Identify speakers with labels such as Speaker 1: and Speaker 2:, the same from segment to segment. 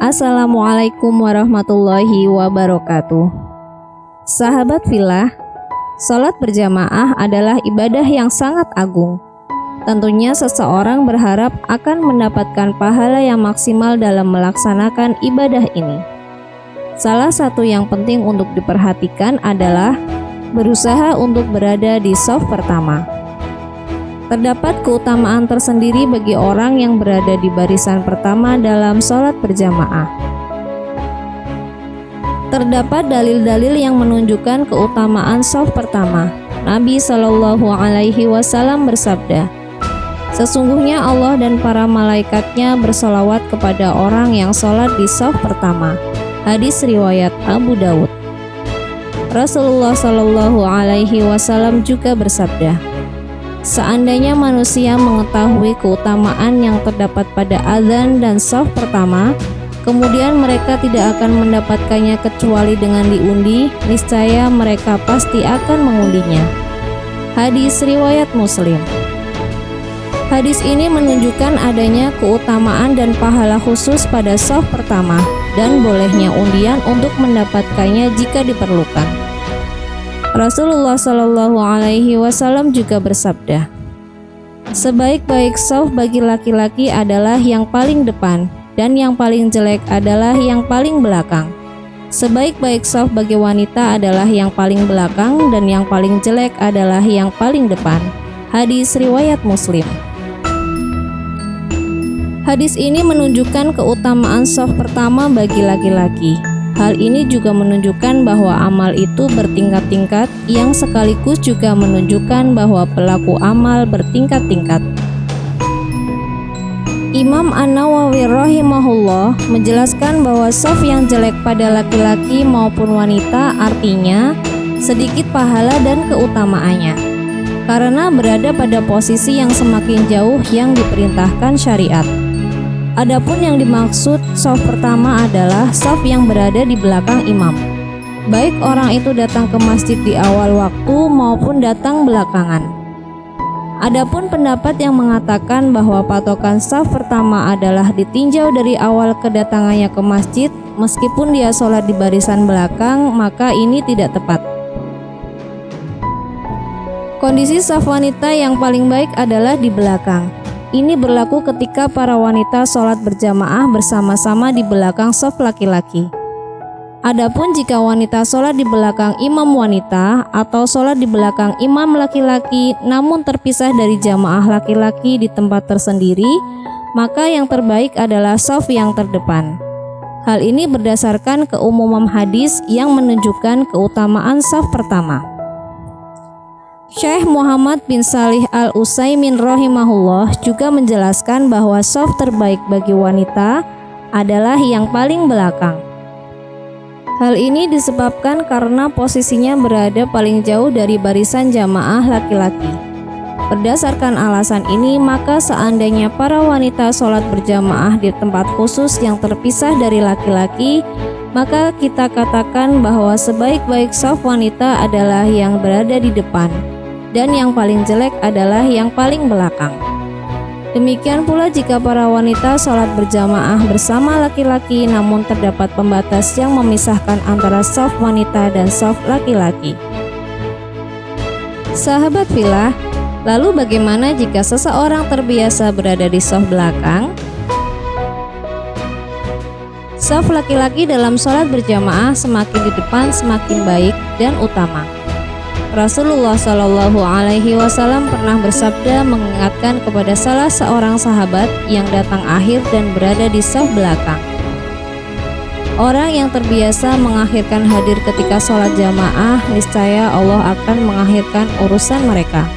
Speaker 1: Assalamualaikum warahmatullahi wabarakatuh. Sahabat fillah, salat berjamaah adalah ibadah yang sangat agung. Tentunya seseorang berharap akan mendapatkan pahala yang maksimal dalam melaksanakan ibadah ini. Salah satu yang penting untuk diperhatikan adalah berusaha untuk berada di shaf pertama. Terdapat keutamaan tersendiri bagi orang yang berada di barisan pertama dalam sholat berjamaah. Terdapat dalil-dalil yang menunjukkan keutamaan shaf pertama. Nabi Shallallahu Alaihi Wasallam bersabda, "Sesungguhnya Allah dan para malaikatnya bersolawat kepada orang yang sholat di shaf pertama." Hadis riwayat Abu Dawud. Rasulullah Shallallahu Alaihi Wasallam juga bersabda, "Seandainya manusia mengetahui keutamaan yang terdapat pada azan dan shaf pertama, kemudian mereka tidak akan mendapatkannya kecuali dengan diundi, niscaya mereka pasti akan mengundinya." Hadis riwayat Muslim. Hadis ini menunjukkan adanya keutamaan dan pahala khusus pada shaf pertama dan bolehnya undian untuk mendapatkannya jika diperlukan. Rasulullah Shallallahu Alaihi Wasallam juga bersabda, "Sebaik-baik shaf bagi laki-laki adalah yang paling depan, dan yang paling jelek adalah yang paling belakang. Sebaik-baik shaf bagi wanita adalah yang paling belakang, dan yang paling jelek adalah yang paling depan." Hadis riwayat Muslim. Hadis ini menunjukkan keutamaan shaf pertama bagi laki-laki. Hal ini juga menunjukkan bahwa amal itu bertingkat-tingkat, yang sekaligus juga menunjukkan bahwa pelaku amal bertingkat-tingkat. Imam An-Nawawi rahimahullah menjelaskan bahwa shaf yang jelek pada laki-laki maupun wanita artinya sedikit pahala dan keutamaannya, karena berada pada posisi yang semakin jauh yang diperintahkan syariat. Adapun yang dimaksud shaf pertama adalah shaf yang berada di belakang imam, baik orang itu datang ke masjid di awal waktu maupun datang belakangan. Adapun pendapat yang mengatakan bahwa patokan shaf pertama adalah ditinjau dari awal kedatangannya ke masjid meskipun dia sholat di barisan belakang, maka ini tidak tepat. Kondisi shaf wanita yang paling baik adalah di belakang. Ini berlaku ketika para wanita sholat berjamaah bersama-sama di belakang shaf laki-laki. Adapun jika wanita sholat di belakang imam wanita atau sholat di belakang imam laki-laki namun terpisah dari jamaah laki-laki di tempat tersendiri, maka yang terbaik adalah shaf yang terdepan. Hal ini berdasarkan keumuman hadis yang menunjukkan keutamaan shaf pertama. Syekh Muhammad bin Shalih Al-Utsaimin rahimahullah juga menjelaskan bahwa shaf terbaik bagi wanita adalah yang paling belakang. Hal ini disebabkan karena posisinya berada paling jauh dari barisan jamaah laki-laki. Berdasarkan alasan ini, maka seandainya para wanita sholat berjamaah di tempat khusus yang terpisah dari laki-laki, maka kita katakan bahwa sebaik-baik shaf wanita adalah yang berada di depan, dan yang paling jelek adalah yang paling belakang. Demikian pula jika para wanita sholat berjamaah bersama laki-laki namun terdapat pembatas yang memisahkan antara shaf wanita dan shaf laki-laki. Sahabat fillah, lalu bagaimana jika seseorang terbiasa berada di shaf belakang? Shaf laki-laki dalam sholat berjamaah semakin di depan semakin baik dan utama. Rasulullah Shallallahu Alaihi Wasallam pernah bersabda mengingatkan kepada salah seorang sahabat yang datang akhir dan berada di shaf belakang. Orang yang terbiasa mengakhirkan hadir ketika sholat jamaah, niscaya Allah akan mengakhirkan urusan mereka.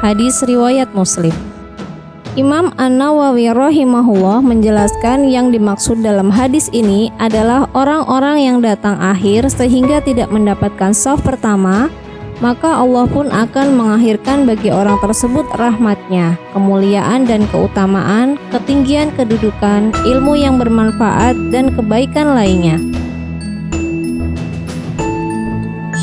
Speaker 1: Hadis riwayat Muslim. Imam An-Nawawi rahimahullah menjelaskan yang dimaksud dalam hadis ini adalah orang-orang yang datang akhir sehingga tidak mendapatkan shaf pertama, maka Allah pun akan mengakhirkan bagi orang tersebut rahmatnya, kemuliaan dan keutamaan, ketinggian kedudukan, ilmu yang bermanfaat, dan kebaikan lainnya.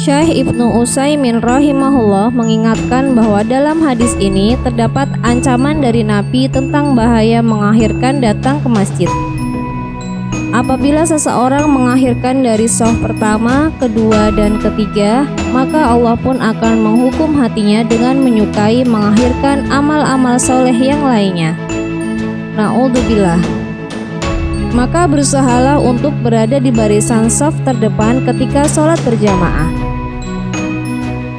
Speaker 1: Syekh Ibnu Utsaimin rahimahullah mengingatkan bahwa dalam hadis ini terdapat ancaman dari Nabi tentang bahaya mengakhirkan datang ke masjid. Apabila seseorang mengakhirkan dari shaf pertama, kedua, dan ketiga, maka Allah pun akan menghukum hatinya dengan menyukai mengakhirkan amal-amal soleh yang lainnya. Na'udzubillah. Maka berusahalah untuk berada di barisan shaf terdepan ketika sholat berjamaah.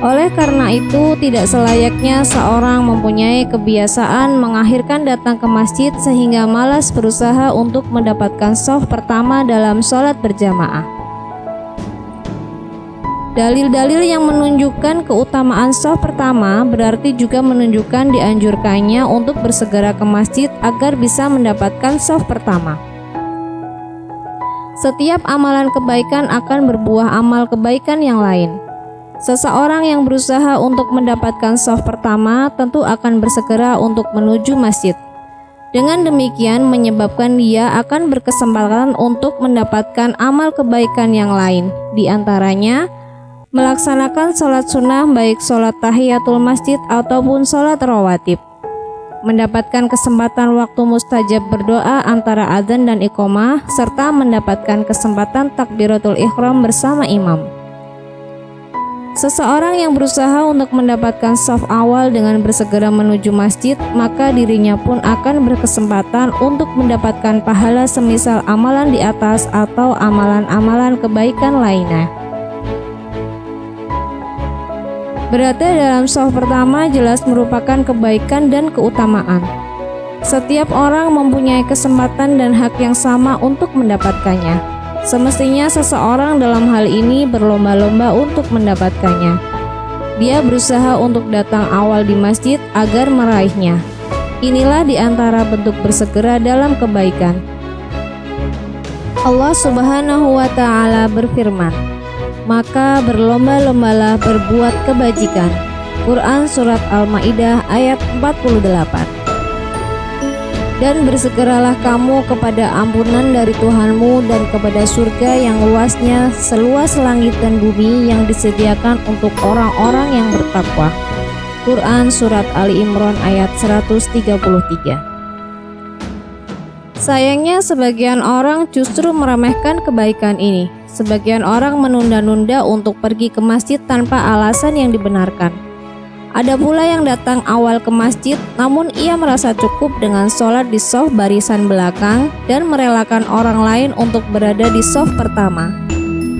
Speaker 1: Oleh karena itu, tidak selayaknya seorang mempunyai kebiasaan mengakhirkan datang ke masjid sehingga malas berusaha untuk mendapatkan shaf pertama dalam sholat berjamaah. Dalil-dalil yang menunjukkan keutamaan shaf pertama berarti juga menunjukkan dianjurkannya untuk bersegera ke masjid agar bisa mendapatkan shaf pertama. Setiap amalan kebaikan akan berbuah amal kebaikan yang lain. Seseorang yang berusaha untuk mendapatkan shaf pertama tentu akan bersegera untuk menuju masjid. Dengan demikian menyebabkan dia akan berkesempatan untuk mendapatkan amal kebaikan yang lain, di antaranya melaksanakan sholat sunnah baik sholat tahiyatul masjid ataupun sholat rawatib, mendapatkan kesempatan waktu mustajab berdoa antara adzan dan iqamah, serta mendapatkan kesempatan takbiratul ihram bersama imam. Seseorang yang berusaha untuk mendapatkan shaf awal dengan bersegera menuju masjid, maka dirinya pun akan berkesempatan untuk mendapatkan pahala semisal amalan di atas atau amalan-amalan kebaikan lainnya. Berada dalam shaf pertama jelas merupakan kebaikan dan keutamaan. Setiap orang mempunyai kesempatan dan hak yang sama untuk mendapatkannya. Semestinya seseorang dalam hal ini berlomba-lomba untuk mendapatkannya. Dia berusaha untuk datang awal di masjid agar meraihnya. Inilah di antara bentuk bersegera dalam kebaikan. Allah Subhanahu wa Ta'ala berfirman, "Maka berlomba-lombalah berbuat kebajikan." Quran Surat Al-Ma'idah ayat 48. Dan bersegeralah kamu kepada ampunan dari Tuhanmu dan kepada surga yang luasnya seluas langit dan bumi yang disediakan untuk orang-orang yang bertakwa. Quran Surat Ali Imran ayat 133. Sayangnya sebagian orang justru meremehkan kebaikan ini. Sebagian orang menunda-nunda untuk pergi ke masjid tanpa alasan yang dibenarkan. Ada pula yang datang awal ke masjid, namun ia merasa cukup dengan sholat di shaf barisan belakang dan merelakan orang lain untuk berada di shaf pertama.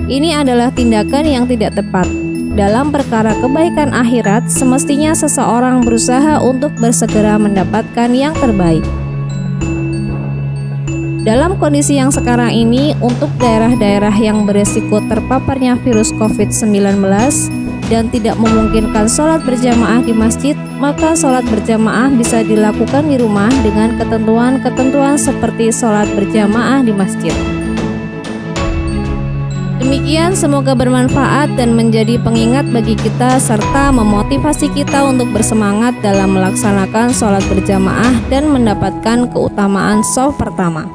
Speaker 1: Ini adalah tindakan yang tidak tepat. Dalam perkara kebaikan akhirat, semestinya seseorang berusaha untuk bersegera mendapatkan yang terbaik. Dalam kondisi yang sekarang ini, untuk daerah-daerah yang beresiko terpaparnya virus COVID-19 dan tidak memungkinkan sholat berjamaah di masjid, maka sholat berjamaah bisa dilakukan di rumah dengan ketentuan-ketentuan seperti sholat berjamaah di masjid. Demikian, semoga bermanfaat dan menjadi pengingat bagi kita serta memotivasi kita untuk bersemangat dalam melaksanakan sholat berjamaah dan mendapatkan keutamaan shaf pertama.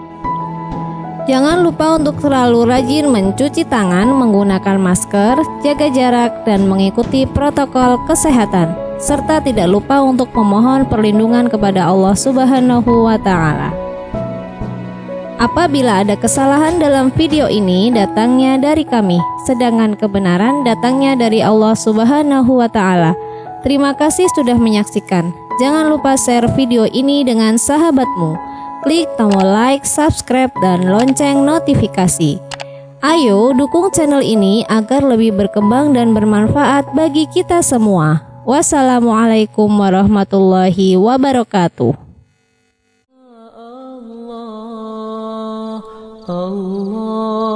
Speaker 1: Jangan lupa untuk selalu rajin mencuci tangan, menggunakan masker, jaga jarak, dan mengikuti protokol kesehatan. Serta tidak lupa untuk memohon perlindungan kepada Allah Subhanahu wa Ta'ala. Apabila ada kesalahan dalam video ini, datangnya dari kami, sedangkan kebenaran datangnya dari Allah Subhanahu wa Ta'ala. Terima kasih sudah menyaksikan. Jangan lupa share video ini dengan sahabatmu. Klik tombol like, subscribe, dan lonceng notifikasi. Ayo dukung channel ini agar lebih berkembang dan bermanfaat bagi kita semua. Wassalamualaikum warahmatullahi wabarakatuh. Allah